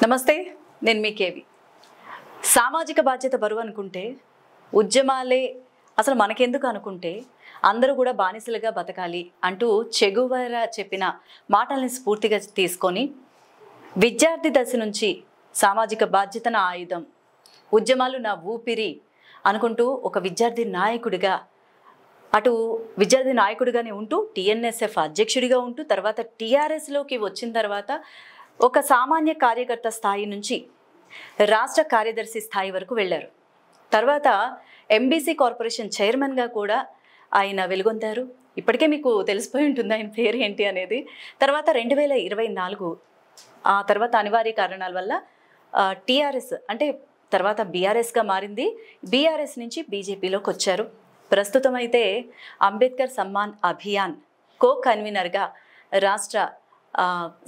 నమస్తే, నేను మీ కేవి. సామాజిక బాధ్యత బరువు అనుకుంటే, ఉద్యమాలే అసలు మనకెందుకు అనుకుంటే, అందరూ కూడా బానిసలుగా బతకాలి అంటూ చెగువర చెప్పిన మాటల్ని స్ఫూర్తిగా తీసుకొని, విద్యార్థి దశ నుంచి సామాజిక బాధ్యత నా ఆయుధం, ఉద్యమాలు నా ఊపిరి అనుకుంటూ ఒక విద్యార్థి నాయకుడిగా, అటు విద్యార్థి నాయకుడిగానే ఉంటూ టీఎన్ఎస్ఎఫ్ అధ్యక్షుడిగా ఉంటూ తర్వాత టీఆర్ఎస్లోకి వచ్చిన తర్వాత ఒక సామాన్య కార్యకర్త స్థాయి నుంచి రాష్ట్ర కార్యదర్శి స్థాయి వరకు వెళ్ళారు. తర్వాత ఎంబీసీ కార్పొరేషన్ చైర్మన్గా కూడా ఆయన వెలుగొందారు. ఇప్పటికే మీకు తెలిసిపోయి ఉంటుంది ఆయన పేరు ఏంటి అనేది. తర్వాత 2024 ఆ తర్వాత అనివార్య కారణాల వల్ల టీఆర్ఎస్ అంటే తర్వాత బీఆర్ఎస్గా మారింది. బీఆర్ఎస్ నుంచి బీజేపీలోకి వచ్చారు. ప్రస్తుతం అయితే అంబేద్కర్ సమ్మాన్ అభియాన్ కో కన్వీనర్గా రాష్ట్ర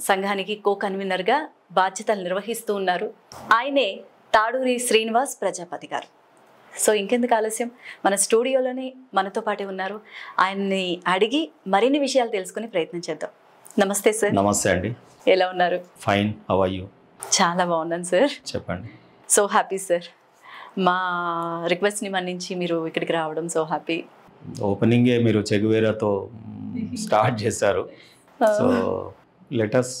సంఘానికి కో కన్వీనర్గా బాధ్యతలు నిర్వహిస్తూ ఉన్నారు. ఆయనే తాడూరి శ్రీనివాస్ ప్రజాపతి గారు. సో ఇంకెందుకు ఆలస్యం, మన స్టూడియోలోనే మనతో పాటే ఉన్నారు. ఆయన్ని అడిగి మరిన్ని విషయాలు తెలుసుకునే ప్రయత్నం చేద్దాం. నమస్తే సార్. నమస్తే అండి. ఎలా ఉన్నారు? Fine, how are you? చాలా బాగున్నాను సార్. చెప్పండి. సో హ్యాపీ సార్, మా రిక్వెస్ట్ని మన్నించి మీరు ఇక్కడికి రావడం సో హ్యాపీ. ఓపెనింగే మీరు చెగువేరాతో స్టార్ట్ చేశారు. So let us.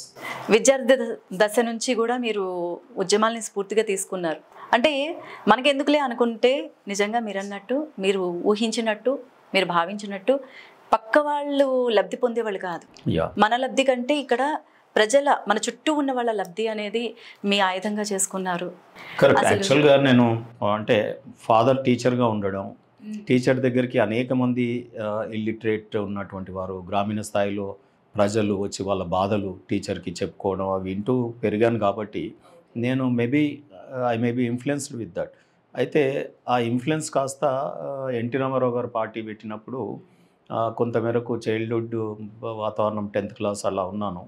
విద్యార్థి దశ నుంచి కూడా మీరు ఉద్యమాల్ని స్ఫూర్తిగా తీసుకున్నారు. అంటే మనకెందుకులే అనుకుంటే నిజంగా మీరు అన్నట్టు, మీరు ఊహించినట్టు, మీరు భావించినట్టు పక్క వాళ్ళు లబ్ధి పొందేవాళ్ళు కాదు. మన లబ్ధి కంటే ఇక్కడ ప్రజల, మన చుట్టూ ఉన్న వాళ్ళ లబ్ధి అనేది మీ ఆయుధంగా చేసుకున్నారు. కరెక్ట్. యాక్చువల్గా నేను అంటే ఫాదర్ టీచర్గా ఉండడం, టీచర్ దగ్గరికి అనేక మంది ఇల్లిటరేట్ ఉన్నటువంటి వారు, గ్రామీణ స్థాయిలో ప్రజలు వచ్చి వాళ్ళ బాధలు టీచర్కి చెప్పుకోవడం అవి వింటూ పెరిగాను. కాబట్టి నేను I may be influenced with that. అయితే ఆ ఇన్ఫ్లుయెన్స్ కాస్త ఎన్టీ రామారావు గారు పార్టీ పెట్టినప్పుడు కొంతమేరకు చైల్డ్హుడ్ వాతావరణం 10th క్లాస్ అలా ఉన్నాను.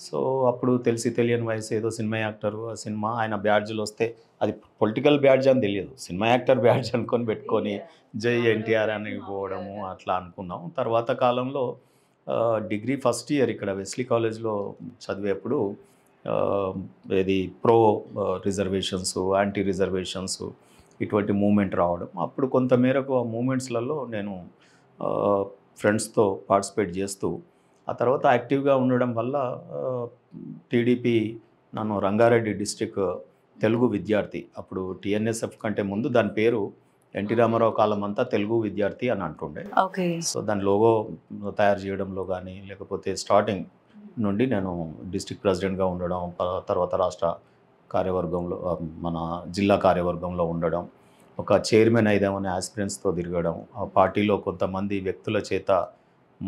సో అప్పుడు తెలిసి తెలియని వయసు ఏదో సినిమా యాక్టరు, ఆ సినిమా ఆయన బ్యాడ్జ్లు వస్తే అది పొలిటికల్ బ్యాడ్జ్ అని తెలియదు, సినిమా యాక్టర్ బ్యాడ్జ్ అనుకొని పెట్టుకొని జై ఎన్టీఆర్ అని పోవడము అట్లా అనుకున్నాం. తర్వాత కాలంలో డిగ్రీ ఫస్ట్ ఇయర్ ఇక్కడ వెస్లీ కాలేజ్లో చదివేప్పుడు ఇది ప్రో రిజర్వేషన్స్, యాంటీ రిజర్వేషన్స్ ఇటువంటి మూమెంట్ రావడం, అప్పుడు కొంతమేరకు ఆ మూమెంట్స్లలో నేను ఫ్రెండ్స్తో పార్టిసిపేట్ చేస్తూ ఆ తర్వాత యాక్టివ్గా ఉండడం వల్ల టీడీపీ నన్ను రంగారెడ్డి డిస్ట్రిక్ట్ తెలుగు విద్యార్థి, అప్పుడు టీఎన్ఎస్ఎఫ్ కంటే ముందు దాని పేరు ఎన్టీ రామారావు కాలం అంతా తెలుగు విద్యార్థి అని అంటుండే. సో దాని లోగో తయారు చేయడంలో కానీ లేకపోతే స్టార్టింగ్ నుండి నేను డిస్ట్రిక్ట్ ప్రెసిడెంట్గా ఉండడం, తర్వాత రాష్ట్ర కార్యవర్గంలో మన జిల్లా కార్యవర్గంలో ఉండడం, ఒక చైర్మన్ అయిదామనే ఆస్పిరెంట్స్తో తిరగడం, ఆ పార్టీలో కొంతమంది వ్యక్తుల చేత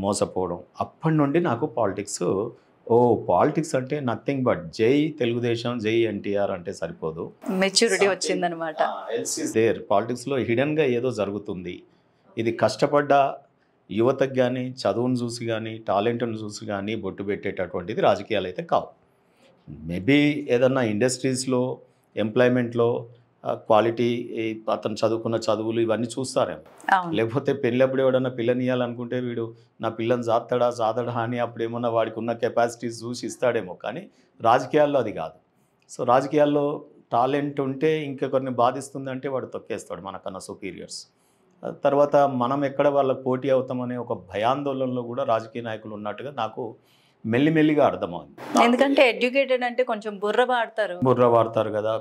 మోసపోవడం, అప్పటి నుండి నాకు పాలిటిక్స్ అంటే నథింగ్ బట్ జై తెలుగుదేశం, జై ఎన్టీఆర్ అంటే సరిపోదు, మెచ్యూరిటీ వచ్చిందనమాట. దేర్ పాలిటిక్స్లో హిడెన్గా ఏదో జరుగుతుంది. ఇది కష్టపడ్డ యువతకు కానీ, చదువును చూసి కానీ, టాలెంట్ను చూసి కానీ బొట్టు పెట్టేటటువంటిది రాజకీయాలు అయితే కావు. మేబీ ఏదన్నా ఇండస్ట్రీస్లో, ఎంప్లాయ్మెంట్లో క్వాలిటీ, అతను చదువుకున్న చదువులు ఇవన్నీ చూస్తారేమో. లేకపోతే పెళ్ళప్పుడు ఎవడన్నా పిల్లనియాలనుకుంటే వీడు నా పిల్లని సాదడా అని అప్పుడు ఏమన్నా వాడికి ఉన్న కెపాసిటీస్ చూసి ఇస్తాడేమో. కానీ రాజకీయాల్లో అది కాదు. సో రాజకీయాల్లో టాలెంట్ ఉంటే ఇంకా కొన్ని బాధిస్తుందంటే వాడు తొక్కేస్తాడు మనకన్నా సుపీరియర్స్. తర్వాత మనం ఎక్కడ వాళ్ళకి పోటీ అవుతామనే ఒక భయాందోళనలో కూడా రాజకీయ నాయకులు ఉన్నట్టుగా నాకు మెల్లిమెల్లిగా అర్థమైంది. ఎందుకంటే ఎడ్యుకేటెడ్ అంటే కొంచెం బుర్ర వాడతారు కదా,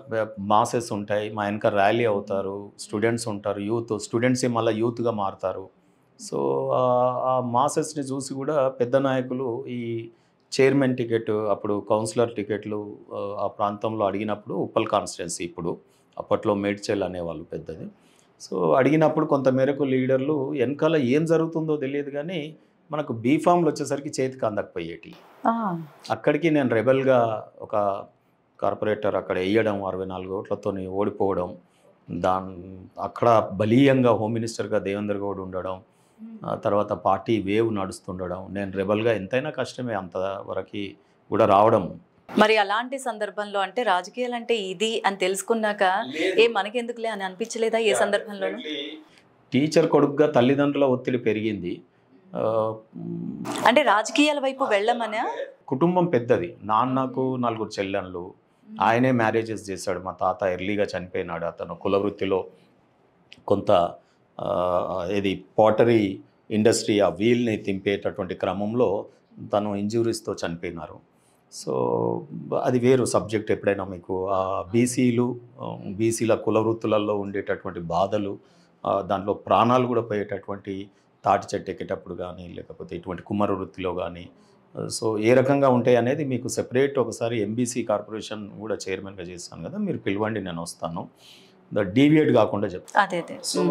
మాసెస్ ఉంటాయి, మా వెనక ర్యాలీ అవుతారు, స్టూడెంట్స్ ఉంటారు, స్టూడెంట్స్ మళ్ళీ యూత్గా మారుతారు. సో ఆ మాసెస్ని చూసి కూడా పెద్ద నాయకులు ఈ చైర్మన్ టికెట్, అప్పుడు కౌన్సిలర్ టికెట్లు ఆ ప్రాంతంలో అడిగినప్పుడు, ఉప్పల్ కాన్స్టిట్యున్సీ ఇప్పుడు, అప్పట్లో మేడ్చల్ అనేవాళ్ళు పెద్దది. సో అడిగినప్పుడు కొంతమేరకు లీడర్లు వెనకాల ఏం జరుగుతుందో తెలియదు కానీ మనకు బీఫామ్లు వచ్చేసరికి చేతికి అందకపోయేటి. అక్కడికి నేను రెబల్గా ఒక కార్పొరేటర్ అక్కడ వేయడం, 64 ఓట్లతో ఓడిపోవడం, అక్కడ బలీయంగా హోమ్ మినిస్టర్గా దేవేంద్ర గౌడ్ ఉండడం, తర్వాత పార్టీ వేవ్ నడుస్తుండడం, నేను రెబల్గా ఎంతైనా కష్టమే అంతవరకు కూడా రావడం. మరి అలాంటి సందర్భంలో అంటే రాజకీయాలు అంటే ఇది అని తెలుసుకున్నాక మనకెందుకులే అని అనిపించలేదా ఏ సందర్భంలోనూ? టీచర్ కొడుకుగా తల్లిదండ్రుల ఒత్తిడి పెరిగింది. అంటే రాజకీయాల వైపు వెళ్ళమనే కుటుంబం పెద్దది, నాన్నకు 4 చెల్లెళ్ళు, ఆయనే మ్యారేజెస్ చేశాడు. మా తాత ఎర్లీగా చనిపోయినాడు. అతను కుల వృత్తిలో కొంత ఇది పాటరీ ఇండస్ట్రీ ఆ వీల్ని తింపేటటువంటి క్రమంలో తను ఇంజురీస్తో చనిపోయినారు. సో అది వేరు సబ్జెక్ట్. ఎప్పుడైనా మీకు బీసీల కుల వృత్తులలో ఉండేటటువంటి బాధలు, దాంట్లో ప్రాణాలు కూడా పోయేటటువంటి తాటి చెట్టు ఎక్కేటప్పుడు కానీ లేకపోతే ఇటువంటి కుమ్మర వృత్తిలో కానీ సో ఏ రకంగా ఉంటాయి అనేది మీకు సెపరేట్ ఒకసారి ఎంబీసీ కార్పొరేషన్ కూడా చైర్మన్గా చేస్తాను కదా, మీరు పిలవండి, నేను వస్తాను. డీవియేట్ కాకుండా చెప్తాను. అదే అదే. సో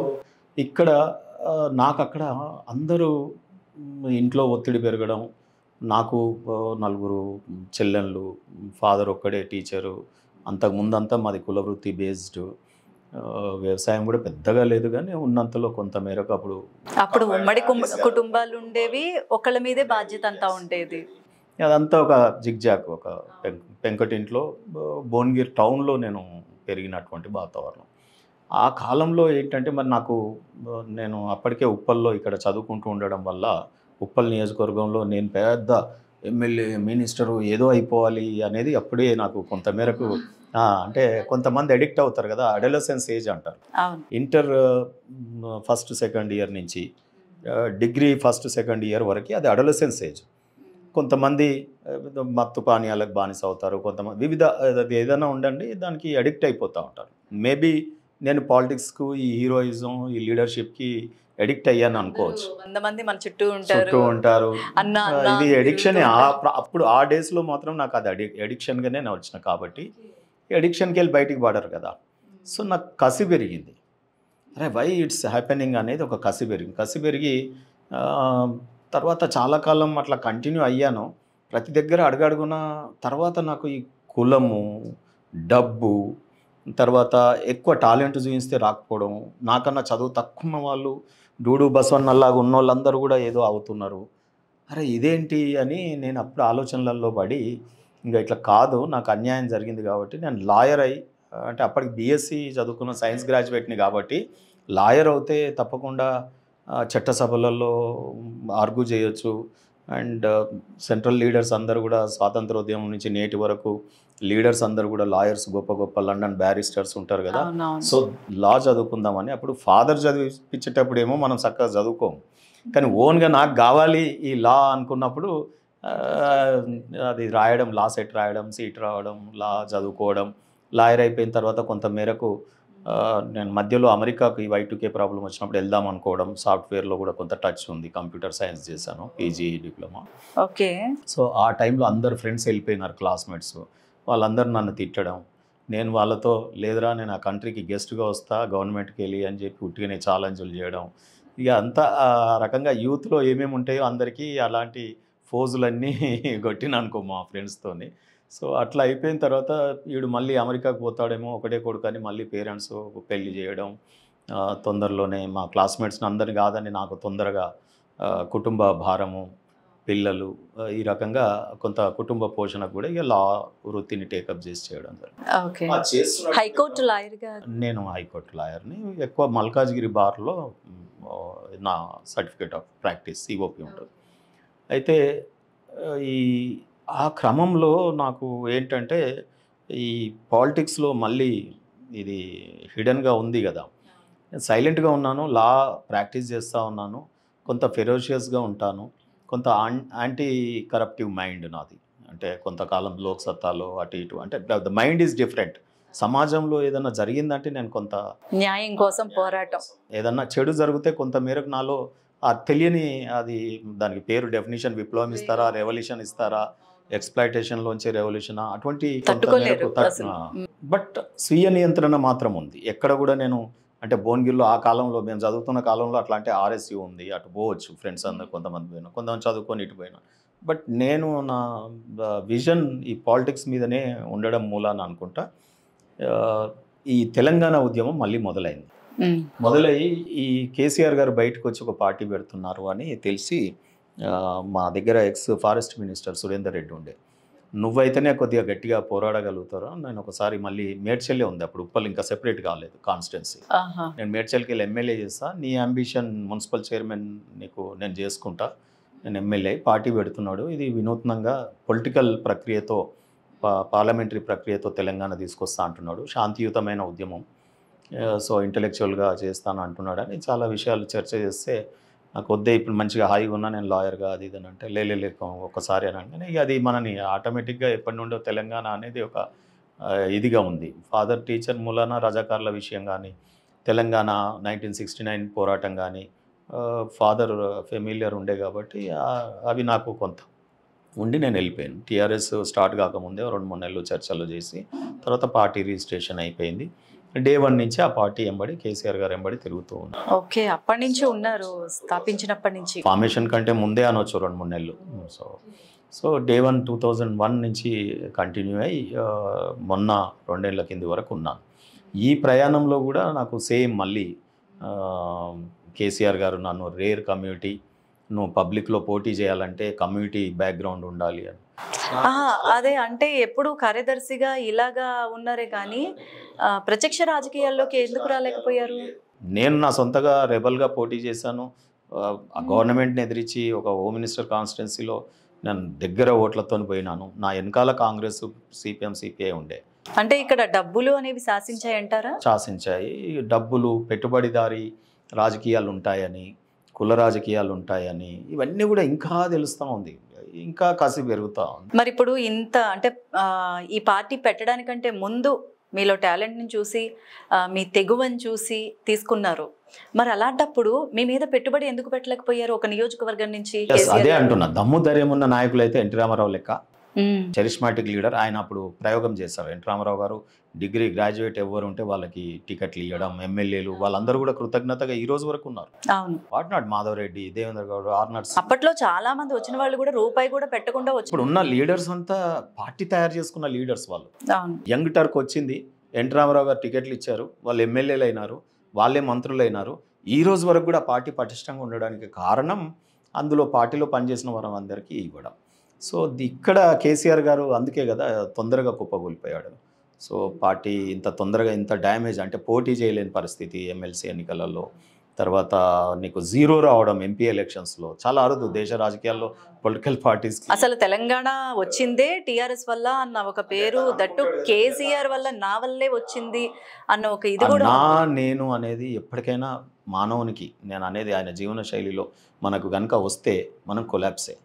ఇక్కడ నాకు అక్కడ అందరూ ఇంట్లో ఒత్తిడి పెరగడం, నాకు నలుగురు చెల్లెళ్ళు, ఫాదర్ ఒక్కడే టీచరు, అంతకుముందంతా మాది కులవృత్తి బేస్డ్, వ్యవసాయం కూడా పెద్దగా లేదు కానీ ఉన్నంతలో కొంత మేరకు అప్పుడు ఉమ్మడి కుటుంబాలు ఉండేవి, ఒకళ్ళ మీదే బాధ్యత అంతా ఉండేది. అదంతా ఒక జిగ్జాగ్, ఒక పెంకటింట్లో భువనగిరి టౌన్లో నేను పెరిగినటువంటి వాతావరణం. ఆ కాలంలో ఏంటంటే మరి నేను అప్పటికే ఉప్పల్లో ఇక్కడ చదువుకుంటూ ఉండడం వల్ల ఉప్పల్ నియోజకవర్గంలో నేను పెద్ద ఎమ్మెల్యే మినిస్టరు ఏదో అయిపోవాలి అనేది అప్పుడే నాకు కొంత మేరకు అంటే కొంతమంది అడిక్ట్ అవుతారు కదా, అడోలసెన్స్ ఏజ్ అంటారు. ఇంటర్ ఫస్ట్ సెకండ్ ఇయర్ నుంచి డిగ్రీ ఫస్ట్ సెకండ్ ఇయర్ వరకు అది అడోలసెన్స్ ఏజ్. కొంతమంది మత్తు పానీయాలకు బానిస అవుతారు, కొంతమంది వివిధ ఏదైనా ఉండండి దానికి అడిక్ట్ అయిపోతూ ఉంటారు. మేబీ నేను పాలిటిక్స్కు, ఈ హీరోయిజం, ఈ లీడర్షిప్కి అడిక్ట్ అయ్యాను అనుకోవచ్చు. కొంతమంది మన చుట్టూ ఉంటారు. ఇది అడిక్షన్. అప్పుడు ఆ డేస్లో మాత్రం నాకు అది అడిక్షన్గానే నేను వచ్చిన కాబట్టి అడిక్షన్కి వెళ్ళి బయటికి పడరు కదా. సో నాకు కసి పెరిగింది, అరే వై ఇట్స్ హ్యాపెనింగ్ అనేది ఒక కసి పెరిగి తర్వాత చాలా కాలం అట్లా కంటిన్యూ అయ్యాను. ప్రతి దగ్గర అడుగడుగున తర్వాత నాకు ఈ కులము, డబ్బు, తర్వాత ఎక్కువ టాలెంట్ చూపిస్తే రాకపోవడం, నాకన్నా చదువు తక్కువ వాళ్ళు డూడు బసవన్నలాగా ఉన్న వాళ్ళందరూ కూడా ఏదో అవుతున్నారు. అరే ఇదేంటి అని నేను అప్పుడు ఆలోచనలలో పడి ఇంకా ఇట్లా కాదు, నాకు అన్యాయం జరిగింది కాబట్టి నేను లాయర్ అంటే అప్పటికి బీఎస్సీ చదువుకున్న సైన్స్ గ్రాడ్యుయేట్ని కాబట్టి లాయర్ అవుతే తప్పకుండా చట్టసభలలో ఆర్గ్యూ చేయొచ్చు. అండ్ సెంట్రల్ లీడర్స్ అందరూ కూడా స్వాతంత్రోద్యమం నుంచి నేటి వరకు లీడర్స్ అందరూ కూడా లాయర్స్, గొప్ప గొప్ప లండన్ బ్యారిస్టర్స్ ఉంటారు కదా. సో లా చదువుకుందామని అప్పుడు ఫాదర్ చదివించేటప్పుడు ఏమో మనం చక్కగా చదువుకోము, కానీ ఓన్గా నాకు కావాలి ఈ లా అనుకున్నప్పుడు అది రాయడం, లా సెట్ రాయడం, సీట్ రావడం, లా చదువుకోవడం. లాయర్ అయిపోయిన తర్వాత కొంత మేరకు నేను మధ్యలో అమెరికాకు ఈ Y2K ప్రాబ్లం వచ్చినప్పుడు వెళ్దాం అనుకోవడం, సాఫ్ట్వేర్లో కూడా కొంత టచ్ ఉంది, కంప్యూటర్ సైన్స్ చేశాను, పీజీ డిప్లొమా. ఓకే. సో ఆ టైంలో అందరు ఫ్రెండ్స్ వెళ్ళిపోయినారు, క్లాస్మేట్స్, వాళ్ళందరూ నన్ను తిట్టడం. నేను వాళ్ళతో లేదురా నేను ఆ కంట్రీకి గెస్ట్గా వస్తా గవర్నమెంట్కి వెళ్ళి అని చెప్పి ఉట్టిగానే ఛాలెంజ్లు చేయడం. ఇక అంతా ఆ రకంగా యూత్లో ఏమేమి ఉంటాయో అందరికీ అలాంటి ఫోజులన్నీ కొట్టిన అనుకో మా ఫ్రెండ్స్తోని. సో అట్లా అయిపోయిన తర్వాత వీడు మళ్ళీ అమెరికాకు పోతాడేమో ఒకటే కొడుకు అని మళ్ళీ పేరెంట్స్ పెళ్లి చేయడం, తొందరలోనే మా క్లాస్మేట్స్ని అందరిని కాదని నాకు తొందరగా కుటుంబ భారము, పిల్లలు, ఈ రకంగా కొంత కుటుంబ పోషణకు కూడా ఇక లా వృత్తిని టేకప్ చేసి చేయడం జరిగింది. హైకోర్టు లాయర్గా నేను హైకోర్టు లాయర్ని. ఎక్కువ మల్కాజ్గిరి బార్లో నా సర్టిఫికేట్ ఆఫ్ ప్రాక్టీస్ COP ఉంటుంది. అయితే ఆ క్రమంలో నాకు ఏంటంటే ఈ పాలిటిక్స్లో మళ్ళీ ఇది హిడెన్గా ఉంది కదా, సైలెంట్గా ఉన్నాను, లా ప్రాక్టీస్ చేస్తూ ఉన్నాను, కొంత ఫెరోషియస్గా ఉంటాను, కొంత యాంటీ కరప్టివ్ మైండ్ నాది. అంటే కొంతకాలం లోక్సత్తాలో అటు ఇటు అంటే ద మైండ్ ఈజ్ డిఫరెంట్. సమాజంలో ఏదైనా జరిగిందంటే నేను కొంత న్యాయం కోసం పోరాటం, ఏదన్నా చెడు జరిగితే కొంత మేరకు నాలో ఆ తెలియని అది దానికి పేరు డెఫినేషన్ విప్లవం ఇస్తారా, రెవల్యూషన్ ఇస్తారా, ఎక్స్‌ప్లాయిటేషన్‌లోంచి రెవల్యూషనా, అటువంటి కొంత మేరకు బట్ స్వీయ నియంత్రణ మాత్రం ఉంది. ఎక్కడ కూడా నేను అంటే భువనగిరిలో ఆ కాలంలో మేము చదువుతున్న కాలంలో అట్లా అంటే RSU ఉంది, అటు పోవచ్చు ఫ్రెండ్స్ అందరు, కొంతమంది పోయినా, కొంతమంది చదువుకొని ఇటు పోయినా. బట్ నేను నా విజన్ ఈ పాలిటిక్స్ మీదనే ఉండడం మూలాన అనుకుంటా ఈ తెలంగాణ ఉద్యమం మళ్ళీ మొదలయ్యి ఈ కేసీఆర్ గారు బయటకు వచ్చి ఒక పార్టీ పెడుతున్నారు అని తెలిసి మా దగ్గర X forest minister Surender Reddy ఉండే, నువ్వైతేనే కొద్దిగా గట్టిగా పోరాడగలుగుతారా, నేను ఒకసారి మళ్ళీ మేడ్చల్లే ఉంది అప్పుడు, ఉప్పల్ ఇంకా సెపరేట్ కాలేదు కాన్స్టిట్యున్సీ, నేను మేడ్చల్కి వెళ్ళి ఎమ్మెల్యే చేస్తా, నీ అంబిషన్ మున్సిపల్ చైర్మన్ నేను చేసుకుంటా, నేను ఎమ్మెల్యే పార్టీ పెడుతున్నాడు, ఇది వినూత్నంగా పొలిటికల్ ప్రక్రియతో పార్లమెంటరీ ప్రక్రియతో తెలంగాణ తీసుకొస్తా అంటున్నాడు, శాంతియుతమైన ఉద్యమం, సో ఇంటలెక్చువల్గా చేస్తాను అంటున్నాడు అని చాలా విషయాలు చర్చ చేస్తే నాకు వద్దే ఇప్పుడు మంచిగా హాయిగా ఉన్నా, నేను లాయర్గా అది ఇది అని అంటే లేక ఒక్కసారి అని అంటే ఇక అది మనని ఆటోమేటిక్గా ఎప్పటి నుండో తెలంగాణ అనేది ఒక ఇదిగా ఉంది. ఫాదర్ టీచర్ మూలాన రజాకార్ల విషయం కానీ, తెలంగాణ 1969 పోరాటం కానీ ఫాదర్ ఫెమిలియర్ ఉండే కాబట్టి అవి నాకు కొంత ఉండి నేను వెళ్ళిపోయాను. టీఆర్ఎస్ స్టార్ట్ కాకముందే 2-3 నెలలు చర్చలు చేసి తర్వాత పార్టీ రిజిస్ట్రేషన్ అయిపోయింది. డే 1 నుంచి ఆ పార్టీ ఎంబడి కేసీఆర్ గారు ఎంబడి తిరుగుతూ ఉన్నారు. ఓకే, అప్పటి నుంచి ఉన్నారు, స్థాపించినప్పటి నుంచి. ఫార్మేషన్ కంటే ముందే అనొచ్చు 2-3 నెలలు. సో డే 1 2001 నుంచి కంటిన్యూ అయ్యి మొన్న 2 ఏళ్ల కింది వరకు ఉన్నాను. ఈ ప్రయాణంలో కూడా నాకు సేమ్ మళ్ళీ కేసీఆర్ గారు నన్ను రేర్ కమ్యూనిటీ, నువ్వు పబ్లిక్లో పోటీ చేయాలంటే కమ్యూనిటీ బ్యాక్గ్రౌండ్ ఉండాలి అని. అదే అంటే ఎప్పుడు కార్యదర్శిగా ఇలాగా ఉన్నారే కానీ ప్రత్యక్ష రాజకీయాల్లోకి ఎందుకు రాలేకపోయారు? నేను నా సొంతగా రెబల్గా పోటీ చేశాను. ఆ గవర్నమెంట్ని ఎదిరించి ఒక హోమ్ మినిస్టర్ కాన్స్టిట్యున్సీలో నేను దగ్గర ఓట్లతో పోయినాను. నా వెనకాల కాంగ్రెస్, సిపిఎం, సిపిఐ ఉండే. అంటే ఇక్కడ డబ్బులు అనేవి శాసించాయంటారా? శాసించాయి. డబ్బులు, పెట్టుబడిదారి రాజకీయాలు ఉంటాయని, కుల రాజకీయాలు ఉంటాయని ఇవన్నీ కూడా ఇంకా తెలుస్తూ ఉంది, ఇంకా కసి పెరుగుతూ ఉంది. మరి ఇప్పుడు ఇంత అంటే ఈ పార్టీ పెట్టడానికంటే ముందు మీలో టాలెంట్ని చూసి మీ తెగువని చూసి తీసుకున్నారు. మరి అలాంటప్పుడు మీ మీద పెట్టుబడి ఎందుకు పెట్టలేకపోయారు ఒక నియోజకవర్గం నుంచి? అదే అంటున్నా, దమ్ము ధైర్యం ఉన్న నాయకులు అయితే ఎన్టీ రామారావు లెక్క చరిస్మాటిక్ లీడర్. ఆయన అప్పుడు ప్రయోగం చేశారు. ఎన్టీ రామారావు గారు డిగ్రీ గ్రాడ్యుయేట్ ఎవరు ఉంటే వాళ్ళకి టికెట్లు ఇవ్వడం, ఎమ్మెల్యేలు వాళ్ళందరూ కూడా కృతజ్ఞతగా ఈ రోజు వరకు ఉన్నారు. అవును, వాట్నాడు మాధవరెడ్డి, దేవేంద్ర గౌడ్, ఆర్నట్స్. అప్పట్లో చాలా మంది వచ్చిన వాళ్ళు కూడా రూపాయి కూడా పెట్టకుండా వచ్చి. ఇప్పుడు ఉన్న లీడర్స్ అంతా పార్టీ తయారు చేసుకున్న లీడర్స్ వాళ్ళు. అవును, యంగ్ టర్క్ వచ్చింది, ఎన్టీ రామారావు గారు టికెట్లు ఇచ్చారు, వాళ్ళు ఎమ్మెల్యేలు అయినారు, వాళ్ళే మంత్రులు అయినారు. ఈ రోజు వరకు కూడా పార్టీ పటిష్టంగా ఉండడానికి కారణం అందులో పార్టీలో పనిచేసిన వారం అందరికీ ఇవ్వడం. సో ఇక్కడ కేసీఆర్ గారు అందుకే కదా తొందరగా కుప్పగూలిపోయాడు. సో పార్టీ ఇంత తొందరగా ఇంత డ్యామేజ్, అంటే పోటీ చేయలేని పరిస్థితి ఎమ్మెల్సీ ఎన్నికలలో, తర్వాత నీకు 0 రావడం ఎంపీ ఎలక్షన్స్లో చాలా అరుదు దేశ రాజకీయాల్లో పొలిటికల్ పార్టీస్. అసలు తెలంగాణ వచ్చిందే టీఆర్ఎస్ వల్ల అన్న ఒక పేరు, దట్టు కేసీఆర్ వల్ల నా వల్లే వచ్చింది అన్న ఒక ఇది కూడా. నేను అనేది ఎప్పటికైనా మానవునికి నేను అనేది ఆయన జీవన శైలిలో మనకు కనుక వస్తే మనం కొలాప్సే.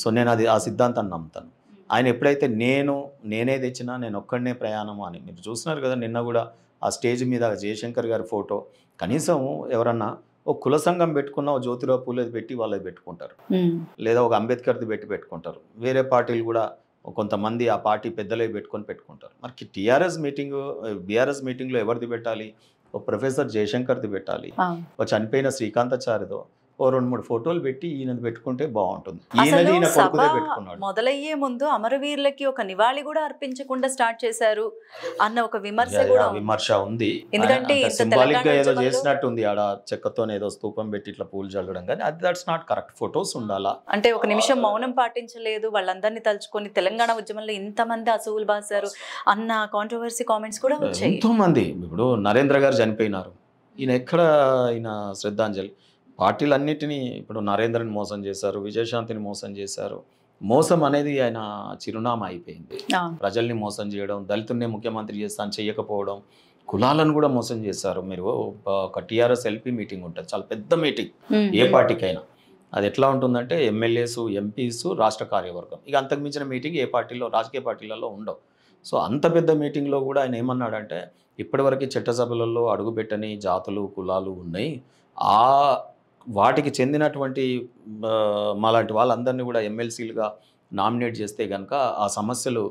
సో నేను ఆ సిద్ధాంతాన్ని నమ్ముతాను. ఆయన ఎప్పుడైతే నేనే తెచ్చినా, నేను ఒక్కడనే ప్రయాణము అని మీరు చూస్తున్నారు కదా. నిన్న కూడా ఆ స్టేజ్ మీద జయశంకర్ గారి ఫోటో, కనీసం ఎవరన్నా ఒక కుల సంఘం పెట్టుకున్న ఒక జ్యోతిరావు పూలేది పెట్టి వాళ్ళది పెట్టుకుంటారు, లేదా ఒక అంబేద్కర్ది పెట్టుకుంటారు. వేరే పార్టీలు కూడా కొంతమంది ఆ పార్టీ పెద్దలే పెట్టుకుంటారు. మరి టీఆర్ఎస్ మీటింగ్, బీఆర్ఎస్ మీటింగ్లో ఎవరిది పెట్టాలి? ఒక ప్రొఫెసర్ జయశంకర్ది పెట్టాలి, ఒక చనిపోయిన శ్రీకాంతాచార్యదో ఓ 2-3 ఫోటోలు పెట్టి ఈయనది పెట్టుకుంటే బాగుంటుంది. ఈయన కొడుకుదే పెట్టుకున్నాడు. మొదలయ్యే ముందు అమరవీరులకి ఒక నివాళి కూడా అర్పించకుండా స్టార్ట్ చేశారు అన్న ఒక విమర్శ ఉంది. ఎందుకంటే సింబాలిక్ గా ఏదో చేసినట్టు ఉంది, ఆడ చెక్కతో ఏదో స్తూపం పెట్టి ఇట్లా పూలు చల్లడం, కానీ అది దట్స్ నాట్ కరెక్ట్. ఫొటోస్ ఉండాలా. అంటే ఒక నిమిషం మౌనం పాటించలేదు, వాళ్ళందరినీ తలుచుకొని తెలంగాణ ఉద్యమంలో ఇంతమంది అసూలు బాసారు అన్న కాంట్రవర్సీ కామెంట్స్ కూడా వచ్చాయి. ఎంతో మంది. ఇప్పుడు నరేంద్ర గారు చనిపోయినారు, ఈయన శ్రద్ధాంజలి. పార్టీలన్నిటినీ ఇప్పుడు నరేంద్రని మోసం చేశారు, విజయశాంతిని మోసం చేశారు. మోసం అనేది ఆయన చిరునామా అయిపోయింది. ప్రజల్ని మోసం చేయడం, దళితుల్ని ముఖ్యమంత్రి చేస్తాను చేయకపోవడం, కులాలను కూడా మోసం చేశారు. మీరు ఒక టీఆర్ఎస్ ఎల్పీ మీటింగ్ ఉంటుంది, చాలా పెద్ద మీటింగ్ ఏ పార్టీకైనా. అది ఎట్లా ఉంటుందంటే ఎమ్మెల్యేస్, ఎంపీస్, రాష్ట్ర కార్యవర్గం, ఇక అంతకు మించిన మీటింగ్ ఏ పార్టీలో, రాజకీయ పార్టీలలో ఉండవు. సో అంత పెద్ద మీటింగ్లో కూడా ఆయన ఏమన్నాడంటే, ఇప్పటివరకు చట్టసభలలో అడుగుపెట్టని జాతులు, కులాలు ఉన్నాయి, వాటికి చెందినటువంటి మాలాంటి వాళ్ళందరినీ కూడా ఎమ్మెల్సీలుగా నామినేట్ చేస్తే కనుక ఆ సమస్యలు,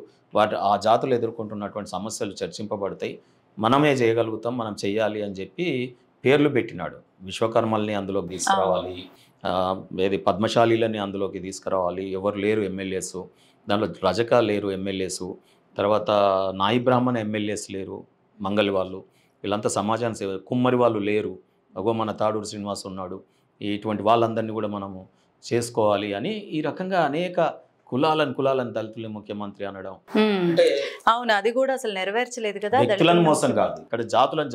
ఆ జాతులు ఎదుర్కొంటున్నటువంటి సమస్యలు చర్చింపబడతాయి, మనమే చేయగలుగుతాం, మనం చెయ్యాలి అని చెప్పి పేర్లు పెట్టినాడు. విశ్వకర్మల్ని అందులోకి తీసుకురావాలి, ఏది పద్మశాలీలని అందులోకి తీసుకురావాలి, ఎవరు లేరు ఎమ్మెల్యేస్, దాంట్లో రజక లేరు ఎమ్మెల్యేస్, తర్వాత నాయి బ్రాహ్మణ ఎమ్మెల్యేస్ లేరు, మంగళి వాళ్ళు, వీళ్ళంతా సమాజాన్ని సేవ, కుమ్మరి వాళ్ళు లేరు, అగో మన తాడూరు శ్రీనివాస్ ఉన్నాడు, ఇటువంటి వాళ్ళందరినీ కూడా మనము చేసుకోవాలి అని ఈ రకంగా అనేక కులాలను దళితులే ముఖ్యమంత్రి అనడం. అవును, అది కూడా అసలు నెరవేర్చలేదు కదా. వ్యక్తులను మోసం కాదు, ఇక్కడ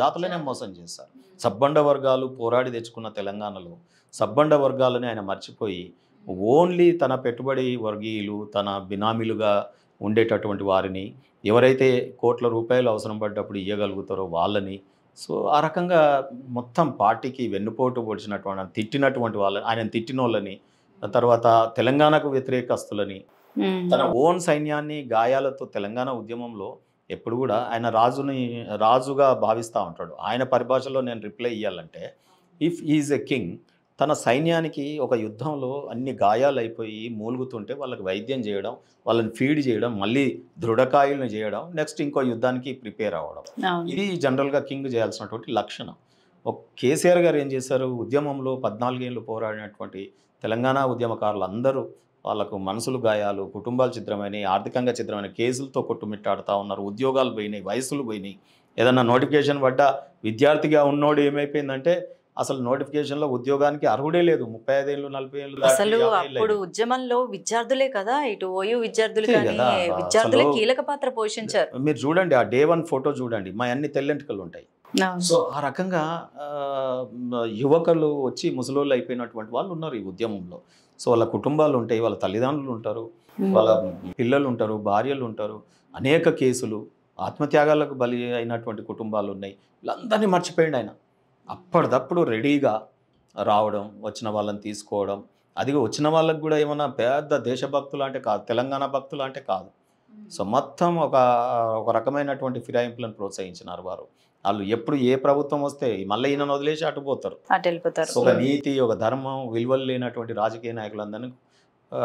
జాతులనే మోసం చేస్తారు. సబ్బండ వర్గాలు పోరాడి తెచ్చుకున్న తెలంగాణలో సబ్బండ వర్గాలని ఆయన మర్చిపోయి ఓన్లీ తన పెట్టుబడి వర్గీయులు, తన బినామీలుగా ఉండేటటువంటి వారిని, ఎవరైతే కోట్ల రూపాయలు అవసరం పడ్డప్పుడు ఇవ్వగలుగుతారో వాళ్ళని, సో ఆ రకంగా మొత్తం పార్టీకి వెన్నుపోటు పొడిచినటువంటి తిట్టినటువంటి వాళ్ళని, ఆయన తిట్టినోళ్ళని, తర్వాత తెలంగాణకు వ్యతిరేకస్తులని, తన ఓన్ సైన్యాన్ని గాయాలతో తెలంగాణ ఉద్యమంలో ఎప్పుడు కూడా ఆయన రాజుగా భావిస్తూ ఉంటాడు. ఆయన పరిభాషలో నేను రిప్లై ఇవ్వాలంటే, ఇఫ్ ఈజ్ ఎ కింగ్, తన సైన్యానికి ఒక యుద్ధంలో అన్ని గాయాలు అయిపోయి మూలుగుతుంటే వాళ్ళకి వైద్యం చేయడం, వాళ్ళని ఫీడ్ చేయడం, మళ్ళీ దృఢకాయులను చేయడం, నెక్స్ట్ ఇంకో యుద్ధానికి ప్రిపేర్ అవ్వడం, ఇది జనరల్గా కింగ్ చేయాల్సినటువంటి లక్షణం. ఒక కేసీఆర్ గారు ఏం చేశారు, ఉద్యమంలో 14 ఏళ్ళు పోరాడినటువంటి తెలంగాణ ఉద్యమకారులు అందరూ వాళ్ళకు మనసులు గాయాలు, కుటుంబాలు ఛిద్రమైనవి, ఆర్థికంగా ఛిద్రమైన, కేసులతో కొట్టుమిట్టాడుతూ ఉన్నారు, ఉద్యోగాలు పోయినాయి, వయసులు పోయినాయి. ఏదన్నా నోటిఫికేషన్ పడ్డా విద్యార్థిగా ఉన్నోడు ఏమైపోయిందంటే అసలు నోటిఫికేషన్లో ఉద్యోగానికి అర్హుడే లేదు. 35 ఏళ్ళు 40 ఏళ్ళు అసలు అప్పుడు ఉద్యమంలో విద్యార్థులే కదా, ఇటు ఓయూ విద్యార్థులు కానీ విద్యార్థులే కీలక పాత్ర పోషించారు. మీరు చూడండి, ఆ Day 1 ఫోటో చూడండి, మా అన్ని తెల్లెంటుకలు ఉంటాయి. సో ఆ రకంగా యువకులు వచ్చి ముసలోళ్ళు అయిపోయినటువంటి వాళ్ళు ఉన్నారు ఈ ఉద్యమంలో. సో వాళ్ళ కుటుంబాలు ఉంటాయి, వాళ్ళ తల్లిదండ్రులు ఉంటారు, వాళ్ళ పిల్లలు ఉంటారు, భార్యలు ఉంటారు, అనేక కేసులు, ఆత్మత్యాగాలకు బలి అయినటువంటి కుటుంబాలు ఉన్నాయి. వీళ్ళందరినీ మర్చిపోయింది ఆయన. అప్పటిదప్పుడు రెడీగా రావడం, వచ్చిన వాళ్ళని తీసుకోవడం, అదిగా వచ్చిన వాళ్ళకి కూడా ఏమన్నా పెద్ద దేశభక్తులు అంటే కాదు, తెలంగాణ భక్తులు అంటే కాదు. సో మొత్తం ఒక రకమైనటువంటి ఫిరాయింపులను ప్రోత్సహించినారు వారు. వాళ్ళు ఎప్పుడు ఏ ప్రభుత్వం వస్తే మళ్ళీ ఈయనను వదిలేసి అటుపోతారు. ఒక నీతి, ఒక ధర్మం, విలువలు లేనటువంటి రాజకీయ నాయకులందరినీ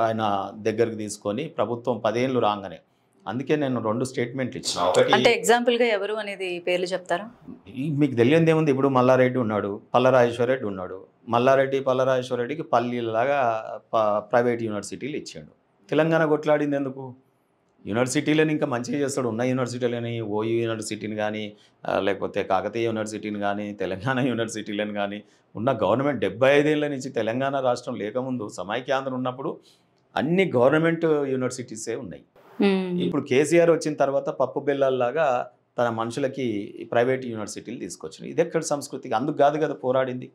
ఆయన దగ్గరికి తీసుకొని ప్రభుత్వం 10 ఏళ్ళు రాగానే, అందుకే నేను 2 స్టేట్మెంట్లు ఇచ్చిన. అంటే ఎగ్జాంపుల్ గా ఎవరు అనేది పేర్లు చెప్తారా? మీకు తెలియదు ఏముంది, ఇప్పుడు మల్లారెడ్డి ఉన్నాడు, పల్లరాజేశ్వరరెడ్డి ఉన్నాడు. మల్లారెడ్డి పల్లరాజేశ్వరరెడ్డికి పల్లీలాగా ప్రైవేట్ యూనివర్సిటీలు ఇచ్చాడు. తెలంగాణ కొట్లాడింది ఎందుకు? యూనివర్సిటీలను ఇంకా మంచిగా చేస్తాడు. ఉన్న యూనివర్సిటీలని, ఓయూ యూనివర్సిటీని కానీ, లేకపోతే కాకతీయ యూనివర్సిటీని కానీ, తెలంగాణ యూనివర్సిటీలను కానీ, ఉన్న గవర్నమెంట్ 75 ఏళ్ళ నుంచి తెలంగాణ రాష్ట్రం లేకముందు సమైక్యాంధ్ర ఉన్నప్పుడు అన్ని గవర్నమెంట్ యూనివర్సిటీసే ఉన్నాయి. ఇప్పుడు కేసీఆర్ వచ్చిన తర్వాత పప్పు బెల్లాల్లాగా తన మనుషులకి ప్రైవేట్ యూనివర్సిటీలు తీసుకొచ్చినాయి. ఇది ఎక్కడ సంస్కృతికి? అందుకు కాదు కదా పోరాడింది.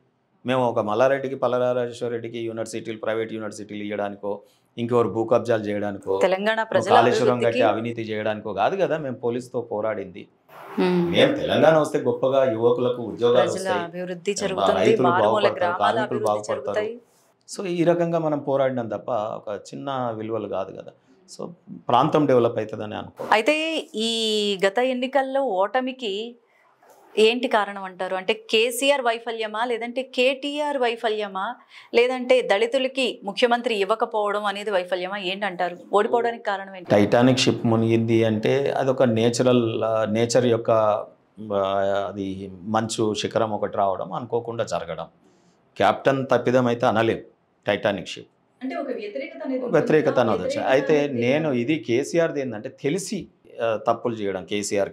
మేము ఒక మల్లారెడ్డికి పల్లరాజేశ్వరరెడ్డికి యూనివర్సిటీలు, ప్రైవేట్ యూనివర్సిటీలు ఇవ్వడానికో, ఇంకెవరు భూ కబ్జాలు చేయడానికో, తెలంగాణ కాళేశ్వరం గట్టి అవినీతి చేయడానికో కాదు కదా మేము పోలీసుతో పోరాడింది. మేము తెలంగాణ వస్తే గొప్పగా యువకులకు ఉద్యోగాలు వస్తాయి, రైతులు బాగుపడతారు, కార్మికులు బాగుపడతారు. సో ఈ రకంగా మనం పోరాడినాం తప్ప ఒక చిన్న విలువలు కాదు కదా. సో ప్రాంతం డెవలప్ అవుతుందని అనుకో. అయితే ఈ గత ఎన్నికల్లో ఓటమికి ఏంటి కారణం అంటారు? అంటే కేసీఆర్ వైఫల్యమా, లేదంటే కేటీఆర్ వైఫల్యమా, లేదంటే దళితులకి ముఖ్యమంత్రి ఇవ్వకపోవడం అనేది వైఫల్యమా, ఏంటంటారు? ఓడిపోవడానికి కారణం ఏంటి? టైటానిక్ షిప్ మునిగింది అంటే అదొక నేచర్ యొక్క అది మంచు శిఖరం ఒకటి రావడం, అనుకోకుండా జరగడం. కెప్టెన్ తప్పిదం అయితే అనలేం. టైటానిక్ షిప్ అంటే ఒక వ్యతిరేకత అనవచ్చు. అయితే నేను ఇది కేసీఆర్ది ఏంటంటే తెలిసి తప్పులు చేయడం.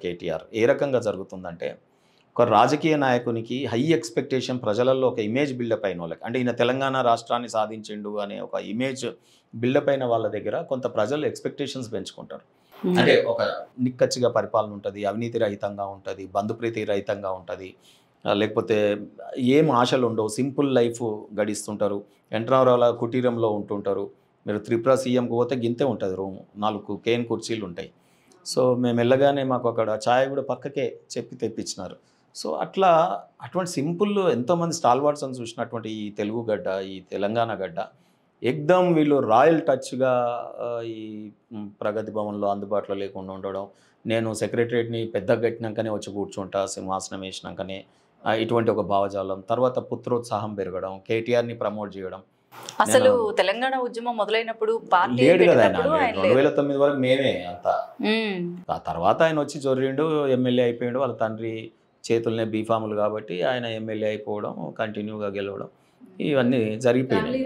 కేటీఆర్ ఏ రకంగా జరుగుతుందంటే, ఒక రాజకీయ నాయకునికి హై ఎక్స్పెక్టేషన్, ప్రజలలో ఒక ఇమేజ్ బిల్డప్ అయిన వాళ్ళకి, అంటే ఈయన తెలంగాణ రాష్ట్రాన్ని సాధించిండు అనే ఒక ఇమేజ్ బిల్డప్ అయిన వాళ్ళ దగ్గర కొంత ప్రజలు ఎక్స్పెక్టేషన్స్ పెంచుకుంటారు. అంటే ఒక నిక్కచ్చిగా పరిపాలన ఉంటుంది, అవినీతి రహితంగా ఉంటుంది, బంధుప్రీతి రహితంగా ఉంటుంది, లేకపోతే ఏం ఆశలు ఉండవు, సింపుల్ లైఫ్ గడిస్తుంటారు, ఎంట్రావరాల కుటీరంలో ఉంటుంటారు. మీరు త్రిపుర సీఎంకి పోతే గింతే ఉంటుంది రూము, 4 కేన్ కుర్చీలు ఉంటాయి. సో మేము వెళ్ళగానే మాకు అక్కడ ఛాయ్ కూడా పక్కకే చెప్పి తెప్పించినారు. సో అటువంటి సింపుల్ ఎంతోమంది స్టాల్వార్డ్స్ని చూసినటువంటి ఈ తెలుగు గడ్డ, ఈ తెలంగాణ గడ్డ ఎగ్దమ్ వీళ్ళు రాయల్ టచ్గా ఈ ప్రగతి భవన్లో అందుబాటులో లేకుండా ఉండడం, నేను సెక్రటరియట్ని పెద్దగా కట్టినాకనే వచ్చి కూర్చుంటా, సింహాసనం వేసినాకనే, ఇటువంటి ఒక భావజాలం. తర్వాత పుత్రోత్సాహం పెరగడం, కేటీఆర్ని ప్రమోట్ చేయడం. అసలు తెలంగాణ ఉద్యమం మొదలైనప్పుడు పార్టీ లేడు కదా ఆయన, 2009 వరకు మేమే అంతా. ఆ తర్వాత ఆయన వచ్చి జొర్రిండు, ఎమ్మెల్యే అయిపోయాడు, వాళ్ళ తండ్రి చేతులనే బీఫాములు కాబట్టి ఆయన ఎమ్మెల్యే అయిపోవడం, కంటిన్యూగా గెలవడం, ఇవన్నీ జరిగిపోయినాయి.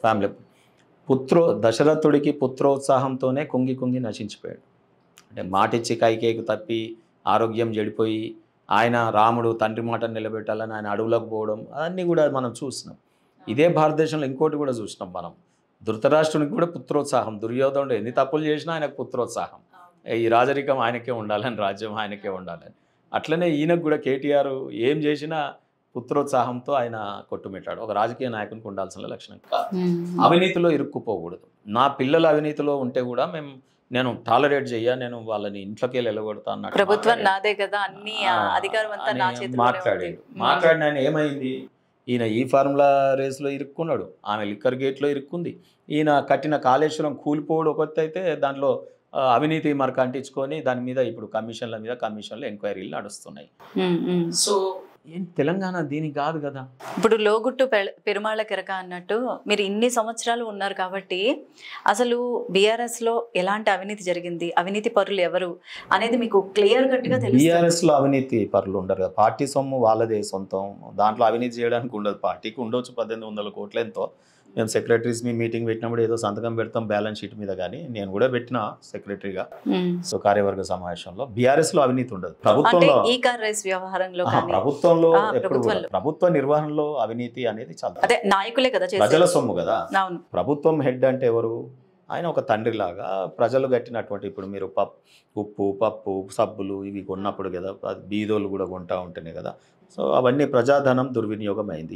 ఫ్యామిలీ దశరథుడికి పుత్రోత్సాహంతోనే కుంగి నశించిపోయాడు. అంటే మాటిచ్చి కైకేయికి తప్పి ఆరోగ్యం చెడిపోయి ఆయన రాముడు తండ్రి మాటను నిలబెట్టాలని ఆయన అడవులకు పోవడం, అవన్నీ కూడా మనం చూసినాం. ఇదే భారతదేశంలో ఇంకోటి కూడా చూసినాం మనం, ధృతరాష్ట్రునికి కూడా పుత్రోత్సాహం. దుర్యోధనుడు ఎన్ని తప్పులు చేసినా ఆయనకు పుత్రోత్సాహం, ఈ రాజరికం ఆయనకే ఉండాలని, రాజ్యం ఆయనకే ఉండాలని. అట్లనే ఈయనకు కూడా కేటీఆర్ ఏం చేసినా పుత్రోత్సాహంతో ఆయన కొట్టుమిట్టాడు. ఒక రాజకీయ నాయకునికి ఉండాల్సిన లక్షణం. అవినీతిలో ఇరుక్కుపోకూడదు. నా పిల్లల అవినీతిలో ఉంటే కూడా నేను టాలరేట్ చెయ్య, నేను వాళ్ళని ఇంట్లోకి వెళ్ళగొడతా అన్నట్టు ప్రభుత్వం నాదే కదా, అన్ని అధికారం అంతా నా చేతిలోనే మాట్లాడిన ఆయన ఏమైంది, ఈయన ఈ ఫార్ములా రేస్లో ఇరుక్కున్నాడు, ఆమె లిక్కర్ గేట్లో ఇరుక్కుంది, ఈయన కట్టిన కాళేశ్వరం కూలిపోవడం ఒకటి అయితే దాంట్లో అవినీతి మరక అంటించుకొని దాని మీద ఇప్పుడు కమిషన్లు ఎంక్వైరీలు నడుస్తున్నాయి. సో తెలంగాణ దీనికి కాదు కదా. ఇప్పుడు లోగుట్టు పెరుమాళ కెరక అన్నట్టు మీరు ఇన్ని సంవత్సరాలు ఉన్నారు కాబట్టి అసలు బీఆర్ఎస్ లో ఎలాంటి అవినీతి జరిగింది, అవినీతి పరులు ఎవరు అనేది మీకు క్లియర్ కట్ గా తెలుసు. బీఆర్ఎస్ లో అవినీతి పరులు ఉండరు కదా, పార్టీ సొమ్ము వాళ్ళదే సొంతం, దాంట్లో అవినీతి చేయడానికి ఉండదు. పార్టీకి ఉండొచ్చు 1800 కోట్ల ఎంతో. మేము సెక్రటరీస్ మీటింగ్ పెట్టినప్పుడు ఏదో సంతకం పెడతాం బ్యాలెన్స్ షీట్ మీద, కానీ నేను కూడా పెట్టిన సెక్రటరీగా. సో కార్యవర్గ సమావేశంలో బీఆర్ఎస్ లో అవినీతి ఉండదు. ప్రభుత్వంలో ప్రభుత్వ నిర్వహణలో అవినీతి అనేది చాలా నాయకులే కదా, ప్రజల సొమ్ము కదా. ప్రభుత్వం హెడ్ అంటే ఎవరు, ఆయన ఒక తండ్రి లాగా ప్రజలు కట్టినటువంటి, ఇప్పుడు మీరు ఉప్పు పప్పు సబ్బులు ఇవి కొన్నప్పుడు కదా, అది బీదోళ్ళు కూడా కొంటా ఉంటేనే కదా. సో అవన్నీ ప్రజాధనం దుర్వినియోగం అయింది.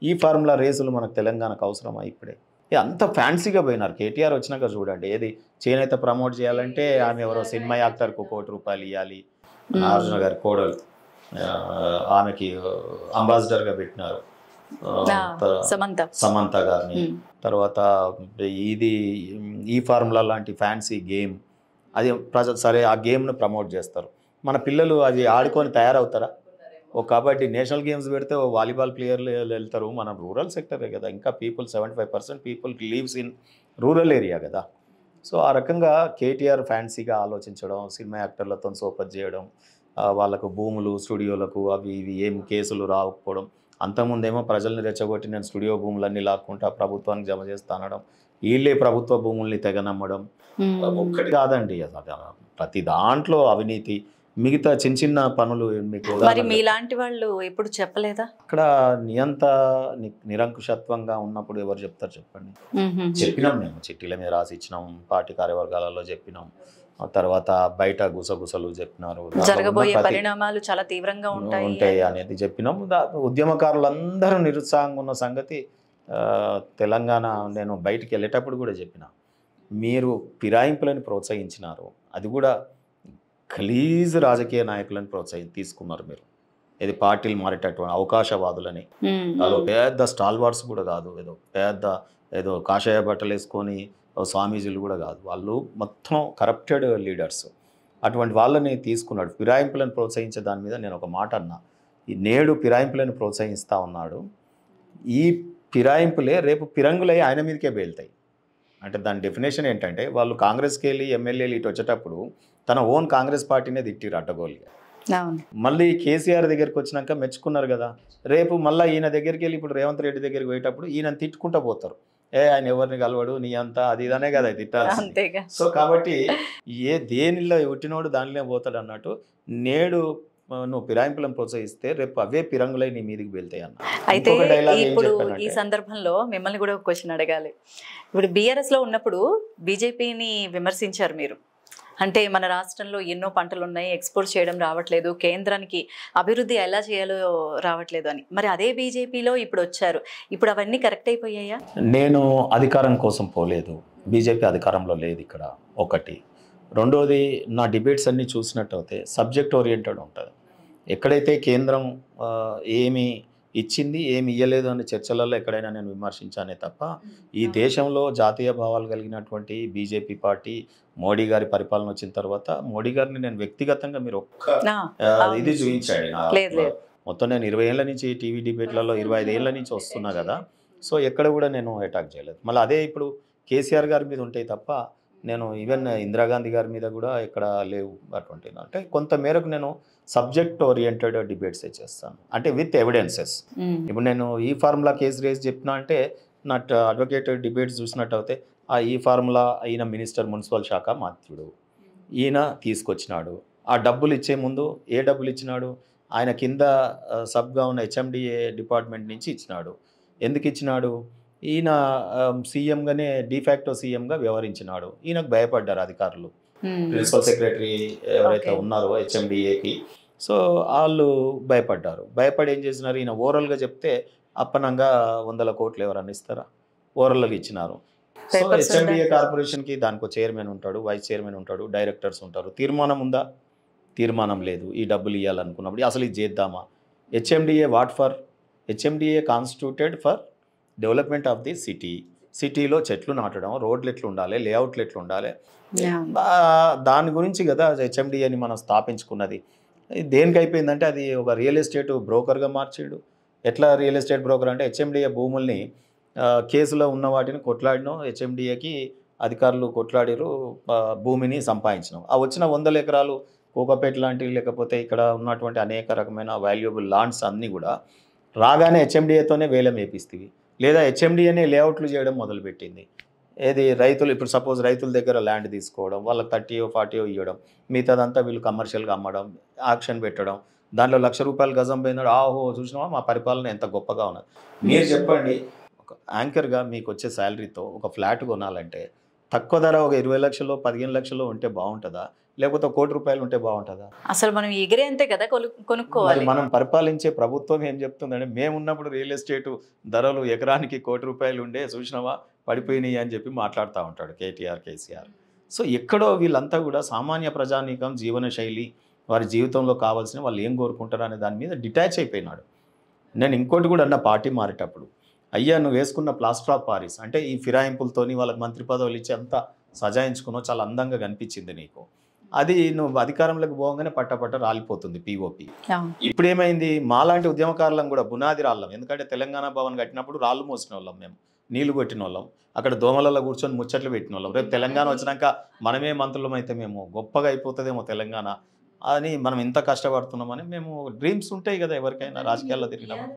ఈ ఫార్ములా రేసులు మనకు తెలంగాణకు అవసరమా? ఇప్పుడే అంత ఫ్యాన్సీగా పోయినారు. కేటీఆర్ వచ్చినాక చూడండి, ఏది చేనేత ప్రమోట్ చేయాలంటే ఆమె ఎవరో సినిమా యాక్టర్కు ₹1 కోటి ఇవ్వాలి, నాగార్జున గారి కోడలు, ఆమెకి అంబాసిడర్గా పెట్టినారు సమంత గారిని. తర్వాత ఈ ఫార్ములా లాంటి ఫ్యాన్సీ గేమ్, అది సరే ఆ గేమ్ను ప్రమోట్ చేస్తారు. మన పిల్లలు అది ఆడుకొని తయారవుతారా? ఓ కబడ్డీ నేషనల్ గేమ్స్ పెడితే ఓ వాలీబాల్ ప్లేయర్లు వెళ్తారు. మనం రూరల్ సెక్టరే కదా, ఇంకా 75% people leaves in rural area కదా. సో ఆ రకంగా కేటీఆర్ ఫ్యాన్సీగా ఆలోచించడం, సినిమా యాక్టర్లతో సోపత్ చేయడం, వాళ్ళకు భూములు స్టూడియోలకు అవి ఇవి ఏం కేసులు రాకపోవడం. అంతకుముందేమో ప్రజల్ని రెచ్చగొట్టి నేను స్టూడియో భూములన్నీ లాక్కుంటా ప్రభుత్వానికి జమ చేస్తా అనడం, వీళ్ళే ప్రభుత్వ భూముల్ని తెగనమ్మడం. ఒక్కటి కాదండి, ప్రతి దాంట్లో అవినీతి. మిగతా చిన్న చిన్న పనులు మీకు మీలాంటి వాళ్ళు ఎప్పుడు చెప్పలేదా? అక్కడ నియంత నిరంకుశత్వంగా ఉన్నప్పుడు ఎవరు చెప్తారు చెప్పండి? చెప్పినాం, మేము చిట్టీల మీద రాసి ఇచ్చినాం, పార్టీ కార్యవర్గాలలో చెప్పినాం, తర్వాత బయట గుసగుసలు చెప్పినారు, జరగబోయే పరిణామాలు చాలా తీవ్రంగా ఉంటాయి అనేది చెప్పినాం. ఉద్యమకారులందరూ నిరుత్సాహంగా ఉన్న సంగతి తెలంగాణ నేను బయటికి వెళ్ళేటప్పుడు కూడా చెప్పిన, మీరు ఫిరాయింపులను ప్రోత్సహించినారు, అది కూడా ఖలీజ్ రాజకీయ నాయకులను తీసుకున్నారు మీరు. ఇది పార్టీలు మారేటటువంటి అవకాశవాదులని, పెద్ద స్టాల్వార్స్ కూడా కాదు, ఏదో కాషాయ బట్టలు వేసుకొని స్వామీజీలు కూడా కాదు, వాళ్ళు మొత్తం కరప్టెడ్ లీడర్స్. అటువంటి వాళ్ళని తీసుకున్నాడు. ఫిరాయింపులను ప్రోత్సహించే దాని మీద నేను ఒక మాట అన్నా, నేడు ఫిరాయింపులను ప్రోత్సహిస్తూ ఉన్నాడు. ఈ ఫిరాయింపులే రేపు ఫిరంగులై ఆయన మీదకే బేలుతాయి. అంటే దాని డెఫినేషన్ ఏంటంటే, వాళ్ళు కాంగ్రెస్కి వెళ్ళి ఎమ్మెల్యేలు ఇటు వచ్చేటప్పుడు తన ఓన్ కాంగ్రెస్ పార్టీనే తిట్టిరు అడ్డగోలుగా. మళ్ళీ కేసీఆర్ దగ్గరికి వచ్చినాక మెచ్చుకున్నారు కదా, రేపు మళ్ళీ ఈయన దగ్గరికి వెళ్ళి ఇప్పుడు రేవంత్ రెడ్డి దగ్గరికి పోయేటప్పుడు ఈయన తిట్టుకుంటూ పోతారు, ఆయన ఎవరిని కలవడు నీ అంతా అది ఇదనే కదా తిట్టాల్సి. సో కాబట్టి దేనిలో ఉట్టినోడు దానిలో పోతాడు అన్నట్టు, నేడు నువ్వు ఫిరాయింపులను ప్రోత్సహిస్తే రేపు అవే ఫిరంగులై నీ మీదికి వెళ్తాయి అన్న. అయితే ఇప్పుడు ఈ సందర్భంలో మిమ్మల్ని కూడా ఒక క్వశ్చన్ అడగాలి. ఇప్పుడు బీఆర్ఎస్ లో ఉన్నప్పుడు బీజేపీని విమర్శించారు మీరు, అంటే మన రాష్ట్రంలో ఎన్నో పంటలు ఉన్నాయి, ఎక్స్పోర్ట్ చేయడం రావట్లేదు, కేంద్రానికి అభివృద్ధి ఎలా చేయాలో రావట్లేదు అని. మరి అదే బీజేపీలో ఇప్పుడు వచ్చారు, ఇప్పుడు అవన్నీ కరెక్ట్ అయిపోయాయా? నేను అధికారం కోసం పోలేదు, బీజేపీ అధికారంలో లేదు ఇక్కడ ఒకటి. రెండోది, నా డిబేట్స్ అన్నీ చూసినట్టయితే సబ్జెక్ట్ ఓరియంటెడ్ ఉంటుంది. ఎక్కడైతే కేంద్రం ఏమి ఇచ్చింది ఏమి ఇయ్యలేదు అనే చర్చలలో ఎక్కడైనా నేను విమర్శించానే తప్ప, ఈ దేశంలో జాతీయ భావాలు కలిగినటువంటి బీజేపీ పార్టీ మోడీ గారి పరిపాలన వచ్చిన తర్వాత మోడీ గారిని నేను వ్యక్తిగతంగా మీరు ఇది చూపించాడు. మొత్తం నేను 20 ఏళ్ల నుంచి టీవీ డిబేట్లలో 25 ఏళ్ల నుంచి వస్తున్నా కదా. సో ఎక్కడ కూడా నేను అటాక్ చేయలేదు. మళ్ళీ అదే ఇప్పుడు కేసీఆర్ గారి మీద ఉంటాయి తప్ప నేను ఈవెన్ ఇందిరాగాంధీ గారి మీద కూడా ఇక్కడ లేవు అటువంటి. అంటే కొంత మేరకు నేను సబ్జెక్ట్ ఓరియంటెడ్ డిబేట్సే చేస్తాను, అంటే విత్ ఎవిడెన్సెస్. ఇప్పుడు నేను ఈ ఫార్ములా కేసు రేస్ చెప్పినా అంటే నా అడ్వకేట్ డిబేట్స్ చూసినట్టయితే ఈ ఫార్ములా ఈయన మినిస్టర్ మున్సిపల్ శాఖ మంత్రుడు, ఈయన తీసుకొచ్చినాడు. ఆ డబ్బులు ఇచ్చే ముందు ఏ డబ్బులు ఇచ్చినాడు, ఆయన కింద సబ్గా ఉన్న హెచ్ఎండిఏ డిపార్ట్మెంట్ నుంచి ఇచ్చినాడు. ఎందుకు ఇచ్చినాడు? ఈయన సీఎంగానే డిఫాక్టో సీఎంగా వ్యవహరించినాడు. ఈయనకు భయపడ్డారు అధికారులు. ప్రిన్సిపల్ సెక్రటరీ ఎవరైతే ఉన్నారో హెచ్ఎండిఏకి, సో వాళ్ళు భయపడ్డారు. భయపడి ఏం చేసినారు, ఈయన ఓరల్గా చెప్తే అప్పనంగా 100 కోట్లు ఎవరన్నా ఇస్తారా? ఓరల్గా ఇచ్చినారు. సో Papers హెచ్ఎండిఏ ఉంటాయి. కార్పొరేషన్కి దానికి చైర్మన్ ఉంటాడు, వైస్ చైర్మన్ ఉంటాడు, డైరెక్టర్స్ ఉంటారు. తీర్మానం ఉందా? తీర్మానం లేదు. ఈ డబ్బులు ఇవ్వాలనుకున్నప్పుడు అసలు ఇది చేద్దామా? HMDA what for? HMDA constituted for development of the city. సిటీలో చెట్లు నాటడం, రోడ్లు ఎట్లు ఉండాలి, లేఅవుట్లు ఎట్లు ఉండాలి, Yeah. దాని గురించి కదా హెచ్ఎండిఏని మనం స్థాపించుకున్నది. దేనికి అయిపోయిందంటే అది ఒక రియల్ ఎస్టేట్ బ్రోకర్గా మార్చాడు. ఎట్లా రియల్ ఎస్టేట్ బ్రోకర్ అంటే హెచ్ఎండిఏ భూముల్ని కేసులో ఉన్న వాటిని కొట్లాడినో, హెచ్ఎండిఏకి అధికారులు కొట్లాడిరు, భూమిని సంపాదించినాం. ఆ వచ్చిన 100 ఎకరాలు కోకాపేట లాంటివి, లేకపోతే ఇక్కడ ఉన్నటువంటి అనేక రకమైన వాల్యుబుల్ ల్యాండ్స్ అన్నీ కూడా రాగానే హెచ్ఎండిఏతోనే వేలం వేపిస్తుంది, లేదా హెచ్ఎండిఏనే లేఅవుట్లు చేయడం మొదలుపెట్టింది. ఏది రైతులు ఇప్పుడు సపోజ్ రైతుల దగ్గర ల్యాండ్ తీసుకోవడం, వాళ్ళకి 30 40 ఇవ్వడం, మిగతాదంతా వీళ్ళు కమర్షియల్గా అమ్మడం, ఆక్షన్ పెట్టడం, దాంట్లో ₹1,00,000 గజం పోయినాడు, ఆహో చూసినావా మా పరిపాలన ఎంత గొప్పగా ఉన్నది. మీరు చెప్పండి, ఒక యాంకర్గా మీకు వచ్చే శాలరీతో ఒక ఫ్లాట్ కొనాలంటే తక్కువ ధర ఒక 20 లక్షలు 15 లక్షలు ఉంటే బాగుంటుందా, లేకపోతే ₹1,00,00,000 ఉంటే బాగుంటుందా? అసలు మనం ఎగిరే అంతే కదా కొనుక్కోవాలి. మరి మనం పరిపాలించే ప్రభుత్వం ఏం చెప్తుందంటే, మేము ఉన్నప్పుడు రియల్ ఎస్టేట్ ధరలు ఎకరానికి ₹1,00,00,000 ఉండే, చూసినావా పడిపోయినాయి అని చెప్పి మాట్లాడుతూ ఉంటాడు కేసీఆర్. సో ఎక్కడో వీళ్ళంతా కూడా సామాన్య ప్రజానీకం జీవన శైలి, వారి జీవితంలో కావాల్సిన వాళ్ళు ఏం కోరుకుంటారు అనే దాని మీద డిటాచ్ అయిపోయినాడు. నేను ఇంకోటి కూడా అన్న పార్టీ మారేటప్పుడు, అయ్యా నువ్వు వేసుకున్న ప్లాస్టర్ ఆఫ్ పారిస్ అంటే ఈ ఫిరాయింపులతోని వాళ్ళకి మంత్రి పదవులు ఇచ్చి అంత సజాయించుకున్నావు, చాలా అందంగా కనిపించింది నీకు. అది నువ్వు అధికారంలోకి పోగానే పట్టపట్ట రాలిపోతుంది పిఓపి. ఇప్పుడు ఏమైంది, మాలాంటి ఉద్యమకారులం కూడా బునాది రాళ్ళం. ఎందుకంటే తెలంగాణ భవన్ కట్టినప్పుడు రాళ్ళు మోసిన వాళ్ళం, మేము నీళ్లు కొట్టిన వాళ్ళం, అక్కడ దోమలలో కూర్చొని ముచ్చట్లు పెట్టిన వాళ్ళం. రేపు తెలంగాణ వచ్చినాక మనమే మంత్రులం అయితే మేము గొప్పగా అయిపోతుందేమో తెలంగాణ అని మనం ఇంత కష్టపడుతున్నామని మేము డ్రీమ్స్ ఉంటాయి కదా ఎవరికైనా రాజకీయాల్లో తిరిగినాము.